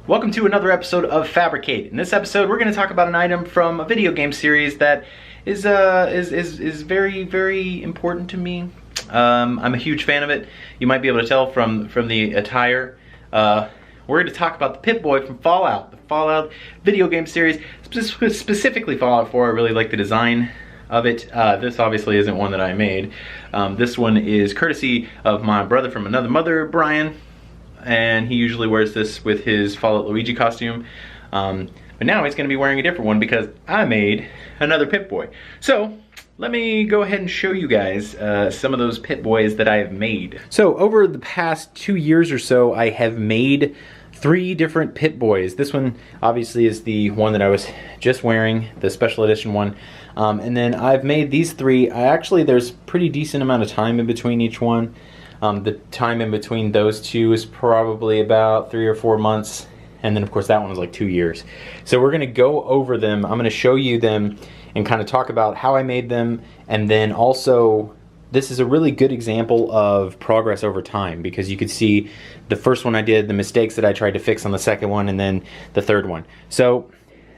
Welcome to another episode of Fabricate. In this episode, we're going to talk about an item from a video game series that is very, very important to me. I'm a huge fan of it. You might be able to tell from the attire. We're going to talk about the Pip-Boy from Fallout, the Fallout video game series, specifically Fallout 4. I really like the design of it. This obviously isn't one that I made. This one is courtesy of my brother from another mother, Brian. And he usually wears this with his Fallout Luigi costume. But now he's going to be wearing a different one because I made another Pip-Boy. So let me go ahead and show you guys some of those Pip-Boys that I have made. So over the past 2 years or so, I have made 3 different Pip-Boys. This one obviously is the one that I was just wearing, the special edition one. And then I've made these 3. There's pretty decent amount of time in between each one. The time in between those 2 is probably about 3 or 4 months, and then of course that one was like 2 years. So we're gonna go over them. I'm gonna show you them and kind of talk about how I made them, and then also this is a really good example of progress over time because you could see the first one I did, the mistakes that I tried to fix on the second one, and then the third one. So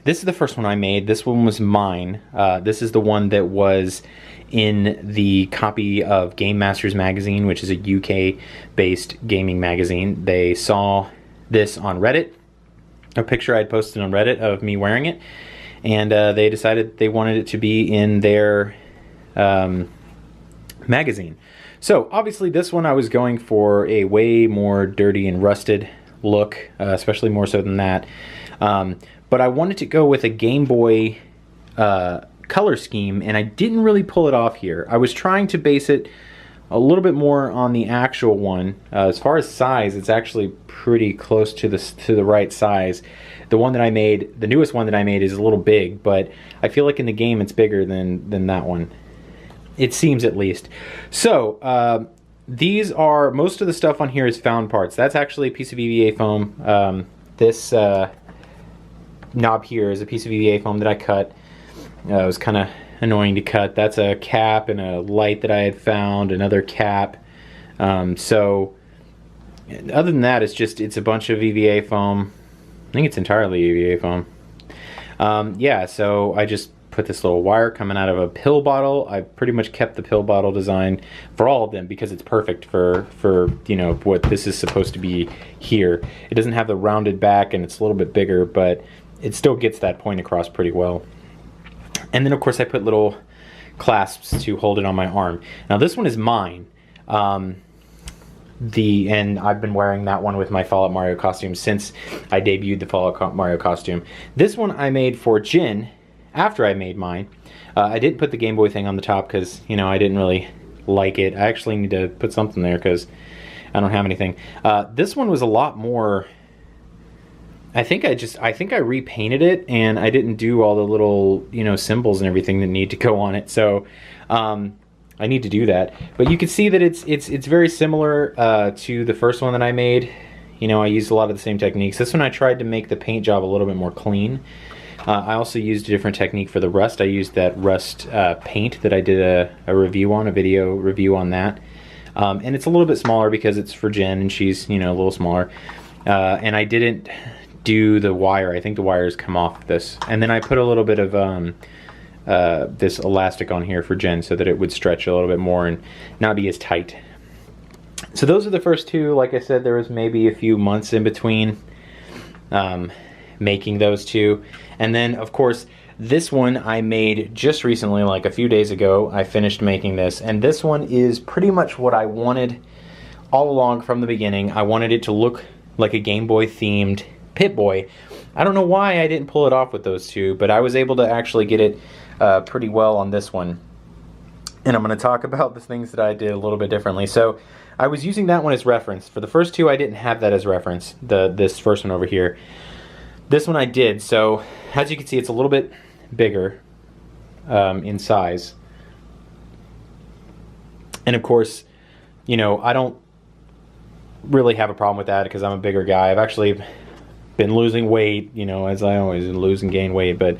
this is the first one I made. This one was mine. This is the one that was in the copy of Game Masters magazine, which is a UK-based gaming magazine. They saw this on Reddit, a picture I'd posted on Reddit of me wearing it, and they decided they wanted it to be in their magazine. So obviously this one I was going for a way more dirty and rusted look, especially more so than that. But I wanted to go with a Game Boy color scheme, and I didn't really pull it off here. I was trying to base it a little bit more on the actual one. As far as size, it's actually pretty close to the right size. The one that I made, the newest one that I made, is a little big, but I feel like in the game it's bigger than that one. It seems, at least. So these are, most of the stuff on here is found parts. That's actually a piece of EVA foam. This knob here is a piece of EVA foam that I cut. It was kind of annoying to cut. That's a cap and a light that I had found, another cap. So other than that, it's a bunch of EVA foam. I think it's entirely EVA foam. Yeah, so I just put this little wire coming out of a pill bottle. I pretty much kept the pill bottle design for all of them because it's perfect for you know what this is supposed to be here. It doesn't have the rounded back and it's a little bit bigger, but it still gets that point across pretty well. And then of course I put little clasps to hold it on my arm. Now this one is mine. And I've been wearing that one with my Fallout Mario costume since I debuted the Fallout Mario costume. This one I made for Jin after I made mine. I didn't put the Game Boy thing on the top because, you know, I didn't really like it. I actually need to put something there because I don't have anything. This one was a lot more... I think I repainted it, and I didn't do all the little, you know, symbols and everything that need to go on it. So I need to do that. But you can see that it's very similar to the first one that I made. You know, I used a lot of the same techniques. This one I tried to make the paint job a little bit more clean. I also used a different technique for the rust. I used that rust paint that I did a review on, a video review on that. And it's a little bit smaller because it's for Jen, and she's, you know, a little smaller. And I didn't do the wire. I think the wires come off this. And then I put a little bit of this elastic on here for Jen so that it would stretch a little bit more and not be as tight. So those are the first 2. Like I said, there was maybe a few months in between making those 2. And then of course this one I made just recently, like a few days ago. I finished making this, and this one is pretty much what I wanted all along from the beginning. I wanted it to look like a Game Boy themed Pip-Boy. I don't know why I didn't pull it off with those 2, but I was able to actually get it pretty well on this one. And I'm going to talk about the things that I did a little bit differently. So I was using that one as reference. For the first 2, I didn't have that as reference, this first one over here. This one I did. So as you can see, it's a little bit bigger in size. And of course, you know, I don't really have a problem with that because I'm a bigger guy. I've actually been losing weight, you know, as I always lose and gain weight, but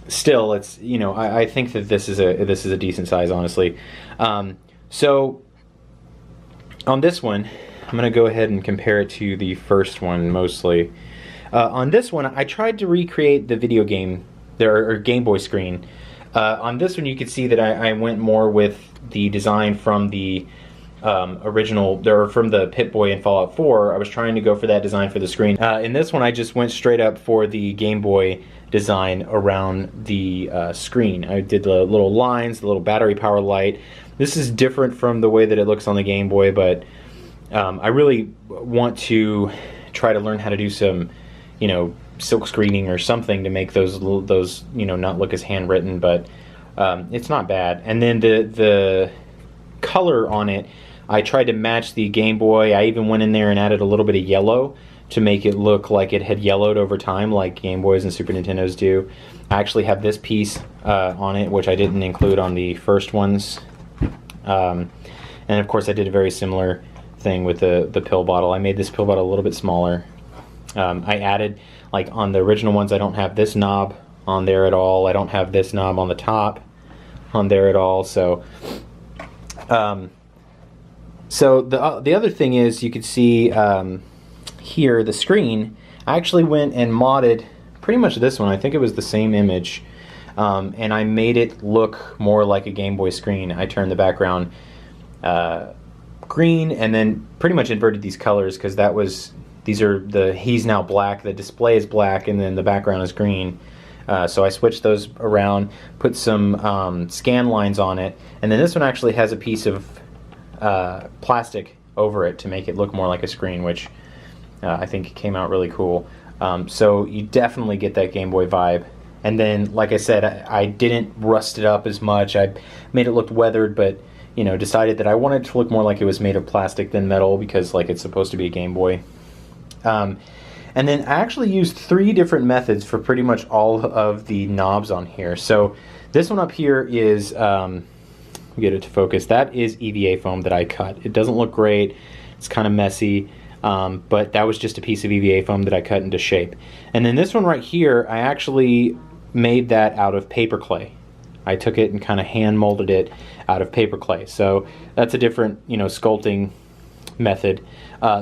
still, it's, you know, I think that this is a decent size, honestly. So on this one, I'm gonna go ahead and compare it to the first one mostly. On this one, I tried to recreate the video game, or Game Boy screen. On this one, you can see that I went more with the design from the original, or from the Pip-Boy in Fallout 4. I was trying to go for that design for the screen. In this one, I just went straight up for the Game Boy design around the screen. I did the little lines, the little battery power light. This is different from the way that it looks on the Game Boy, but I really want to try to learn how to do some, you know, silk screening or something to make those, you know, not look as handwritten, but it's not bad. And then the color on it, I tried to match the Game Boy. I even went in there and added a little bit of yellow to make it look like it had yellowed over time, like Game Boys and Super Nintendos do. I actually have this piece on it, which I didn't include on the first ones. And of course I did a very similar thing with the pill bottle. I made this pill bottle a little bit smaller. I added, like on the original ones, I don't have this knob on there at all. I don't have this knob on the top on there at all. So the other thing is, you could see here the screen. I actually went and modded pretty much this one. I think it was the same image, and I made it look more like a Game Boy screen. I turned the background green, and then pretty much inverted these colors, because that was, these are the, he's now black, the display is black, and then the background is green. So I switched those around, put some scan lines on it, and then this one actually has a piece of plastic over it to make it look more like a screen, which I think came out really cool. So you definitely get that Game Boy vibe. And then, like I said, I didn't rust it up as much. I made it look weathered, but you know, decided that I wanted it to look more like it was made of plastic than metal, because like it's supposed to be a Game Boy. And then I actually used 3 different methods for pretty much all of the knobs on here. So this one up here is, get it to focus, that is EVA foam that I cut. It doesn't look great, it's kind of messy, but that was just a piece of EVA foam that I cut into shape. And then this one right here, I actually made that out of paper clay. I took it and kind of hand molded it out of paper clay. So that's a different, you know, sculpting method.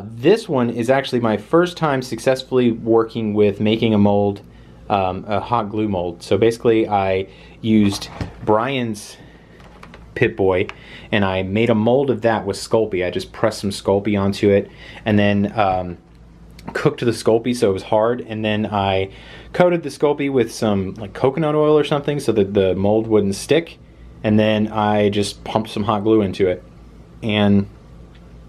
This one is actually my first time successfully working with making a mold, a hot glue mold. So basically I used Brian's Pip-Boy and I made a mold of that with Sculpey. I just pressed some Sculpey onto it and then cooked the Sculpey so it was hard, and then I coated the Sculpey with some like coconut oil or something so that the mold wouldn't stick, and then I just pumped some hot glue into it, and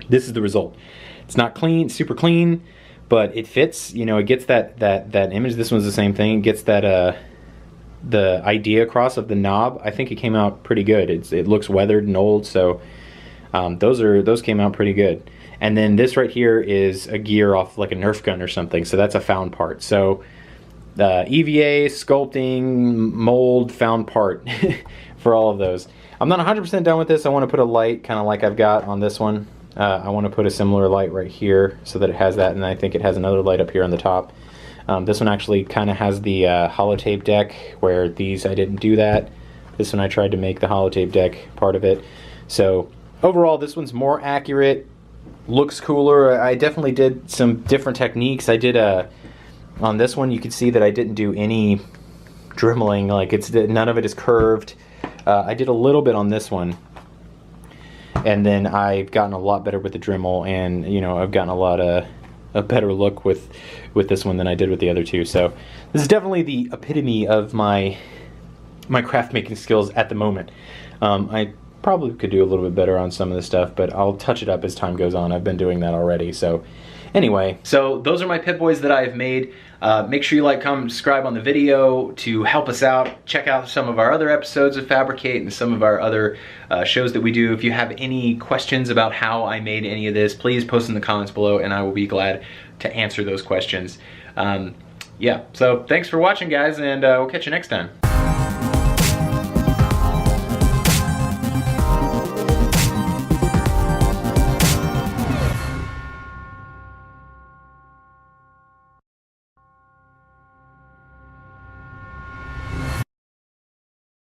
this is the result. It's not clean, super clean, but it fits. You know, it gets that image. This one's the same thing. It gets that the idea across of the knob. I think it came out pretty good. It looks weathered and old, so those came out pretty good. And then this right here is a gear off like a Nerf gun or something, so that's a found part. So EVA, sculpting, mold, found part for all of those. I'm not 100% done with this. I want to put a light kind of like I've got on this one. I want to put a similar light right here so that it has that, and I think it has another light up here on the top. This one actually kind of has the holotape deck, where these I didn't do that. This one I tried to make the holotape deck part of it. So overall this one's more accurate, looks cooler. I definitely did some different techniques. I did on this one you can see that I didn't do any dremeling, like none of it is curved. I did a little bit on this one, and then I've gotten a lot better with the Dremel, and you know, I've gotten a better look with this one than I did with the other two. So this is definitely the epitome of my craft making skills at the moment. I probably could do a little bit better on some of this stuff, but I'll touch it up as time goes on. I've been doing that already. So anyway, so those are my Pip-Boys that I've made. Make sure you like, comment, subscribe on the video to help us out. Check out some of our other episodes of Fabricate and some of our other shows that we do. If you have any questions about how I made any of this, please post in the comments below and I will be glad to answer those questions. Yeah, so thanks for watching, guys, and we'll catch you next time.